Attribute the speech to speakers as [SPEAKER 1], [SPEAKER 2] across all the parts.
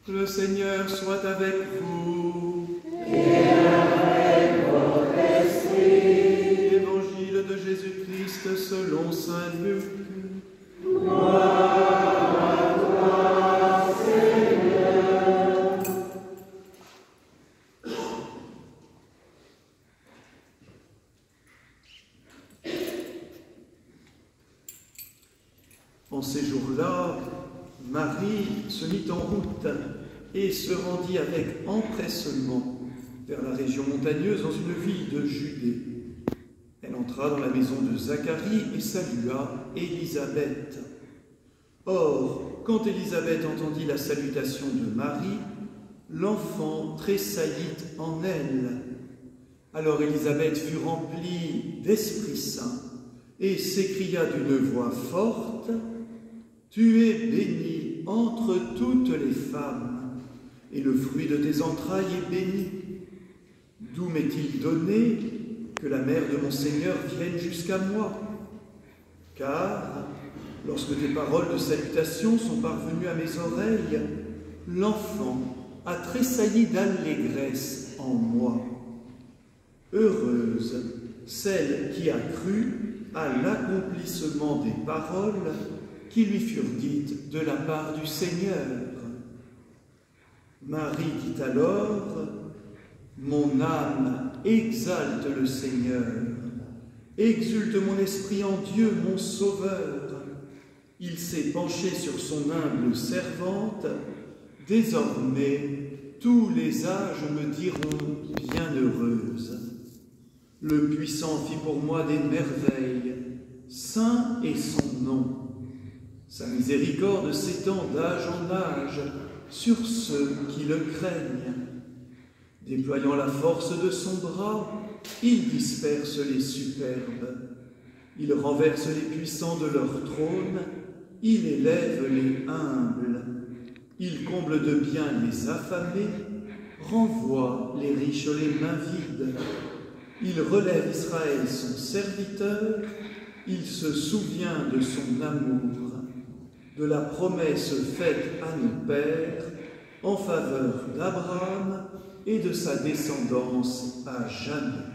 [SPEAKER 1] Le Seigneur soit avec vous.
[SPEAKER 2] Et avec votre esprit.
[SPEAKER 1] Évangile de Jésus-Christ selon saint Luc.
[SPEAKER 2] Gloire à toi, Seigneur.
[SPEAKER 1] En ces jours-là, Marie se mit en route et se rendit avec empressement vers la région montagneuse dans une ville de Judée. Elle entra dans la maison de Zacharie et salua Élisabeth. Or, quand Élisabeth entendit la salutation de Marie, l'enfant tressaillit en elle. Alors Élisabeth fut remplie d'Esprit Saint et s'écria d'une voix forte: « Tu es bénie entre toutes les femmes, et le fruit de tes entrailles est béni. D'où m'est-il donné que la mère de mon Seigneur vienne jusqu'à moi? Car, lorsque tes paroles de salutation sont parvenues à mes oreilles, l'enfant a tressailli d'allégresse en moi. Heureuse celle qui a cru à l'accomplissement des paroles qui lui furent dites de la part du Seigneur. » Marie dit alors: « Mon âme exalte le Seigneur, exulte mon esprit en Dieu mon Sauveur. Il s'est penché sur son humble servante. Désormais, tous les âges me diront bienheureuse. Le Puissant fit pour moi des merveilles, saint est son nom. Sa miséricorde s'étend d'âge en âge sur ceux qui le craignent. Déployant la force de son bras, il disperse les superbes. Il renverse les puissants de leur trône, il élève les humbles. Il comble de bien les affamés, renvoie les riches les mains vides. Il relève Israël son serviteur, il se souvient de son amour, de la promesse faite à nos pères en faveur d'Abraham et de sa descendance à jamais. »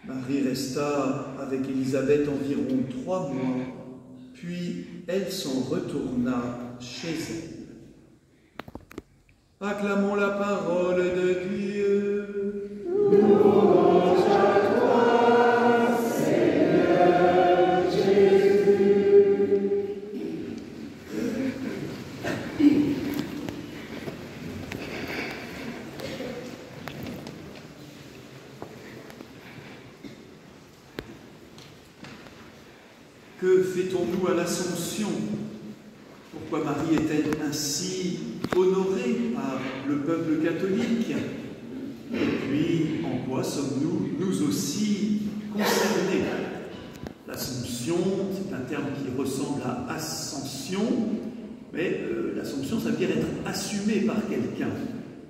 [SPEAKER 1] Marie resta avec Élisabeth environ 3 mois, puis elle s'en retourna chez elle. Acclamons la parole de Dieu.
[SPEAKER 2] Louange à toi, Seigneur Jésus.
[SPEAKER 1] Que fêtons-nous à l'Assomption? Pourquoi Marie est-elle ainsi honorée par le peuple catholique? Et puis, en quoi sommes-nous, nous aussi, concernés? L'Assomption, c'est un terme qui ressemble à ascension, mais l'Assomption, ça veut dire être assumé par quelqu'un.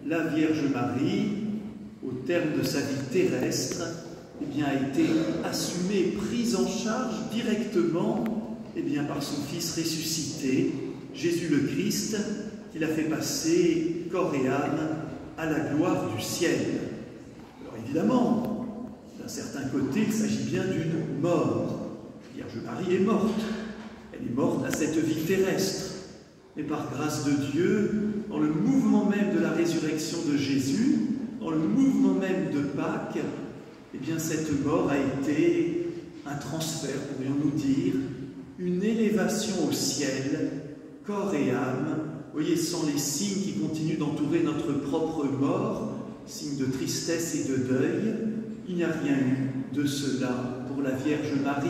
[SPEAKER 1] La Vierge Marie, au terme de sa vie terrestre, eh bien, a été assumée, prise en charge directement eh bien, par son Fils ressuscité, Jésus le Christ, qui l'a fait passer corps et âme à la gloire du ciel. Alors évidemment, d'un certain côté, il s'agit bien d'une mort. La Vierge Marie est morte. Elle est morte à cette vie terrestre. Mais par grâce de Dieu, dans le mouvement même de la résurrection de Jésus, dans le mouvement même de Pâques, eh bien cette mort a été un transfert, pourrions-nous dire, une élévation au ciel, corps et âme, voyez, sans les signes qui continuent d'entourer notre propre mort, signes de tristesse et de deuil. Il n'y a rien eu de cela pour la Vierge Marie,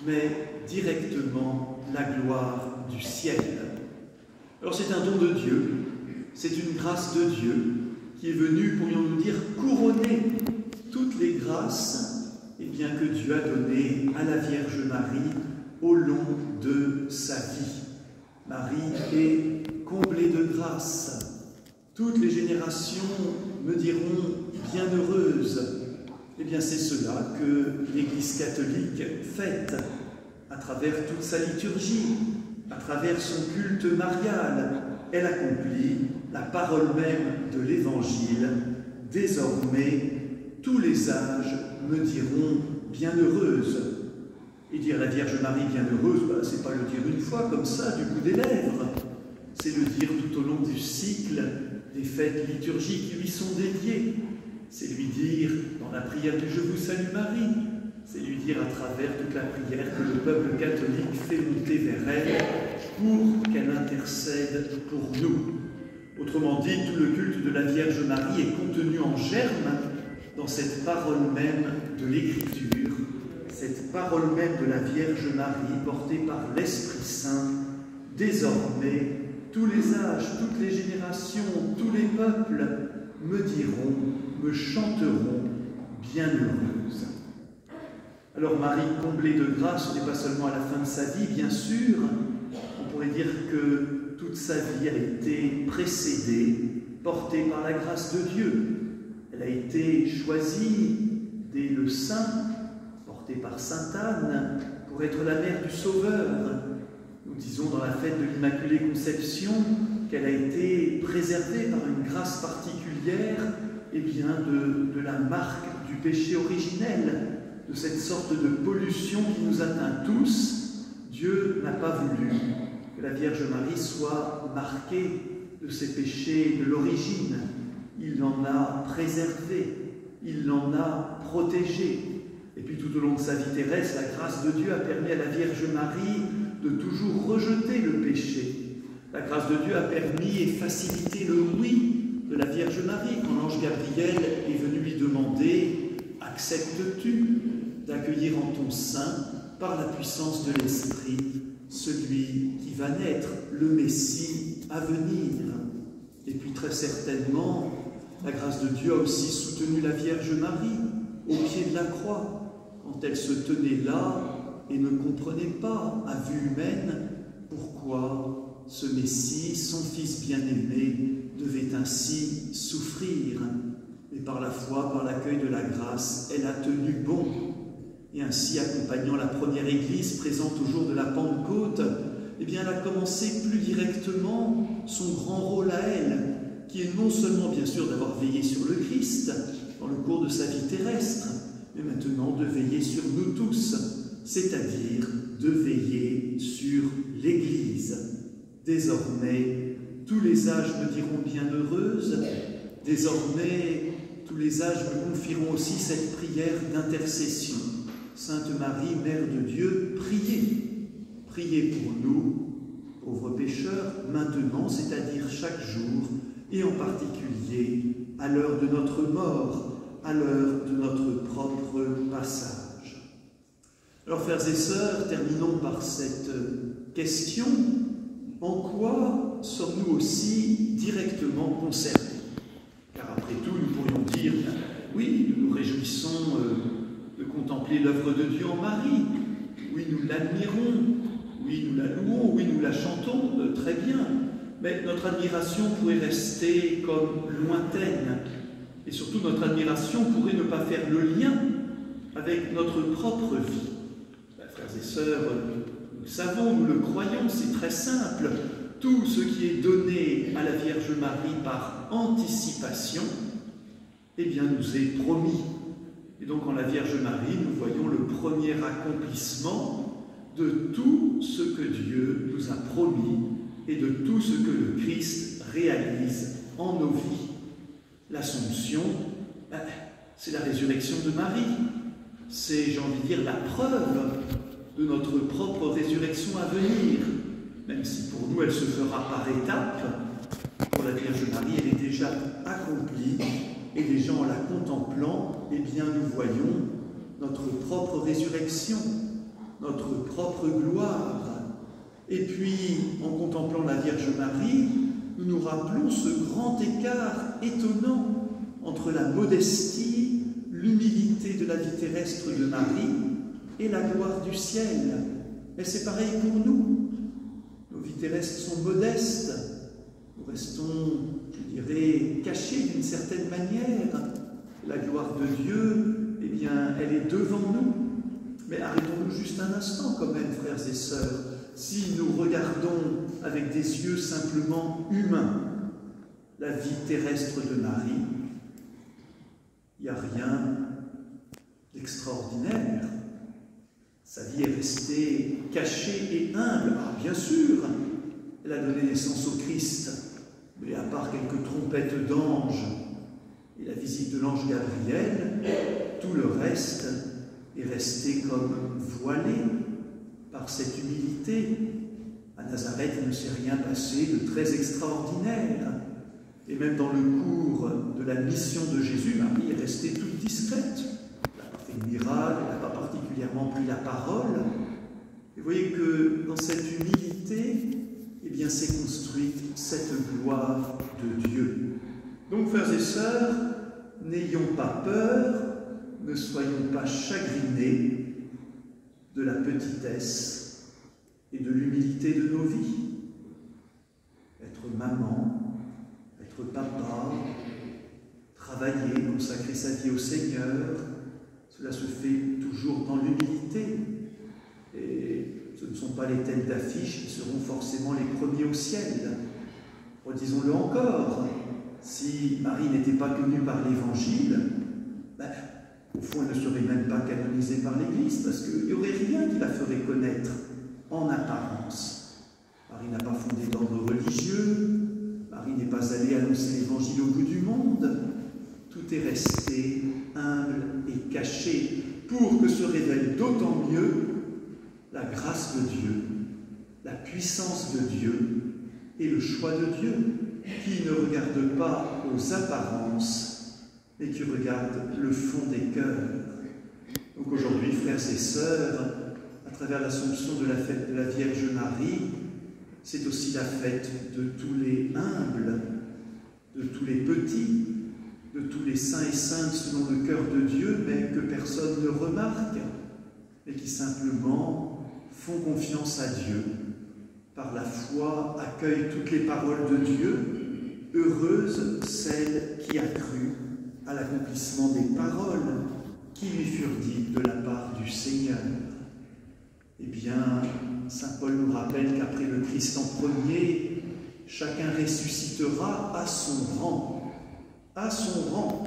[SPEAKER 1] mais directement la gloire du ciel. Alors c'est un don de Dieu, c'est une grâce de Dieu qui est venue, pourrions-nous dire, couronner toutes les grâces eh bien, que Dieu a données à la Vierge Marie au long de sa vie. Marie est comblée de grâce. Toutes les générations me diront bienheureuse. Eh bien, c'est cela que l'Église catholique fête à travers toute sa liturgie, à travers son culte marial, elle accomplit la parole même de l'Évangile. Désormais, tous les âges me diront bienheureuse. Et dire la Vierge Marie bienheureuse, c'est pas le dire une fois comme ça, du bout des lèvres. C'est le dire tout au long du cycle des fêtes liturgiques qui lui sont dédiées. C'est lui dire dans la prière du « Je vous salue Marie », c'est lui dire à travers toute la prière que le peuple catholique fait monter vers elle pour qu'elle intercède pour nous. Autrement dit, tout le culte de la Vierge Marie est contenu en germe dans cette parole même de l'Écriture, cette parole même de la Vierge Marie portée par l'Esprit Saint. Désormais, tous les âges, toutes les générations, tous les peuples me diront, me chanteront bienheureuse. Alors Marie, comblée de grâce, n'est pas seulement à la fin de sa vie, bien sûr. On pourrait dire que toute sa vie a été précédée, portée par la grâce de Dieu. Elle a été choisie dès le sein, portée par Sainte Anne, pour être la mère du Sauveur. Nous disons dans la fête de l'Immaculée Conception qu'elle a été préservée par une grâce particulière de la marque du péché originel, de cette sorte de pollution qui nous atteint tous. Dieu n'a pas voulu que la Vierge Marie soit marquée de ses péchés de l'origine. Il l'en a préservée, il l'en a protégée. Et puis tout au long de sa vie terrestre, la grâce de Dieu a permis à la Vierge Marie de toujours rejeter le péché. La grâce de Dieu a permis et facilité le oui de la Vierge Marie quand l'ange Gabriel est venu lui demander « Acceptes-tu d'accueillir en ton sein, par la puissance de l'Esprit, celui qui va naître, le Messie à venir ?» Et puis très certainement, la grâce de Dieu a aussi soutenu la Vierge Marie au pied de la croix, quand elle se tenait là et ne comprenait pas, à vue humaine, pourquoi ce Messie, son Fils bien-aimé, devait ainsi souffrir. Et par la foi, par l'accueil de la grâce, elle a tenu bon. Et ainsi, accompagnant la première Église présente au jour de la Pentecôte, elle a commencé plus directement son grand rôle à elle, qui est non seulement bien sûr d'avoir veillé sur le Christ dans le cours de sa vie terrestre, mais maintenant de veiller sur nous tous, c'est-à-dire de veiller sur l'Église. Désormais, tous les âges me diront bienheureuse, désormais, tous les âges me confieront aussi cette prière d'intercession. Sainte Marie, Mère de Dieu, priez. Priez pour nous, pauvres pécheurs, maintenant, c'est-à-dire chaque jour, et en particulier à l'heure de notre mort, à l'heure de notre propre passage. Alors, frères et sœurs, terminons par cette question. En quoi sommes-nous aussi directement concernés? Car après tout, nous pourrions dire, oui, nous nous réjouissons de contempler l'œuvre de Dieu en Marie, oui, nous l'admirons, oui, nous la louons, oui, nous la chantons, très bien, mais notre admiration pourrait rester comme lointaine, et surtout notre admiration pourrait ne pas faire le lien avec notre propre vie. Frères et sœurs, nous le savons, nous le croyons, c'est très simple. Tout ce qui est donné à la Vierge Marie par anticipation, nous est promis. Et donc en la Vierge Marie, nous voyons le premier accomplissement de tout ce que Dieu nous a promis et de tout ce que le Christ réalise en nos vies. L'Assomption, c'est la résurrection de Marie. C'est, j'ai envie de dire, la preuve de notre propre résurrection à venir, même si pour nous elle se fera par étapes. Pour la Vierge Marie, elle est déjà accomplie, et déjà en la contemplant, nous voyons notre propre résurrection, notre propre gloire. Et puis, en contemplant la Vierge Marie, nous nous rappelons ce grand écart étonnant entre la modestie, l'humilité de la vie terrestre de Marie et la gloire du ciel. Mais c'est pareil pour nous. Nos vies terrestres sont modestes. Nous restons, je dirais, cachés d'une certaine manière. La gloire de Dieu, elle est devant nous. Mais arrêtons-nous juste un instant quand même, frères et sœurs. Si nous regardons avec des yeux simplement humains la vie terrestre de Marie, il n'y a rien d'extraordinaire. Sa vie est restée cachée et humble. Ah, bien sûr, elle a donné naissance au Christ, mais à part quelques trompettes d'anges et la visite de l'ange Gabriel, tout le reste est resté comme voilé par cette humilité. À Nazareth, il ne s'est rien passé de très extraordinaire. Et même dans le cours de la mission de Jésus, Marie est restée toute discrète. Elle n'a pas fait de miracle, elle n'a pas particulièrement pris la parole. Et vous voyez que dans cette humilité, eh bien, s'est construite cette gloire de Dieu. Donc, frères et sœurs, n'ayons pas peur, ne soyons pas chagrinés de la petitesse et de l'humilité de nos vies. Être maman, être papa, travailler, consacrer sa vie au Seigneur, cela se fait toujours dans l'humilité. Et ce ne sont pas les têtes d'affiche qui seront forcément les premiers au ciel. Redisons-le encore, si Marie n'était pas connue par l'Évangile, au fond, elle ne serait même pas canonisée par l'Église, parce qu'il n'y aurait rien qui la ferait connaître en apparence. Marie n'a pas fondé d'ordre religieux, Marie n'est pas allée annoncer l'Évangile au bout du monde. Tout est resté humble et caché pour que se révèle d'autant mieux la grâce de Dieu, la puissance de Dieu et le choix de Dieu, qui ne regarde pas aux apparences, mais qui regarde le fond des cœurs. Donc aujourd'hui, frères et sœurs, à travers l'Assomption de la fête de la Vierge Marie, c'est aussi la fête de tous les humbles, de tous les petits, de tous les saints et saintes selon le cœur de Dieu, mais que personne ne remarque, mais qui simplement font confiance à Dieu. Par la foi, accueillent toutes les paroles de Dieu. Heureuse celle qui a cru à l'accomplissement des paroles qui lui furent dites de la part du Seigneur. Eh bien, saint Paul nous rappelle qu'après le Christ en premier, chacun ressuscitera à son rang. À son rang.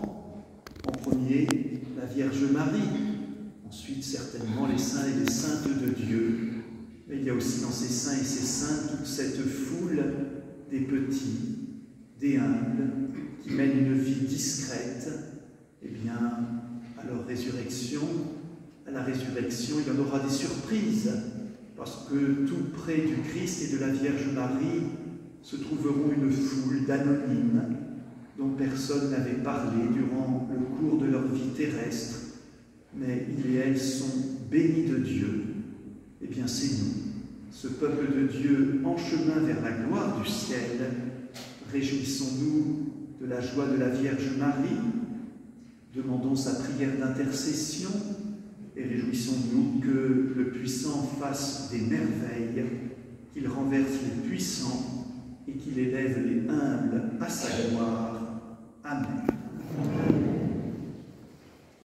[SPEAKER 1] En premier, la Vierge Marie. Ensuite, certainement, les saints et les saintes de Dieu. Mais il y a aussi dans ces saints et ces saintes toute cette foule des petits, des humbles, qui mènent une vie discrète. Eh bien, à leur résurrection, à la résurrection, il y en aura des surprises, parce que tout près du Christ et de la Vierge Marie se trouveront une foule d'anonymes dont personne n'avait parlé durant le cours de leur vie terrestre, mais ils et elles sont bénis de Dieu. Eh bien, c'est nous, ce peuple de Dieu en chemin vers la gloire du ciel. Réjouissons-nous de la joie de la Vierge Marie, demandons sa prière d'intercession et réjouissons-nous que le puissant fasse des merveilles, qu'il renverse les puissants et qu'il élève les humbles à sa gloire. Amen.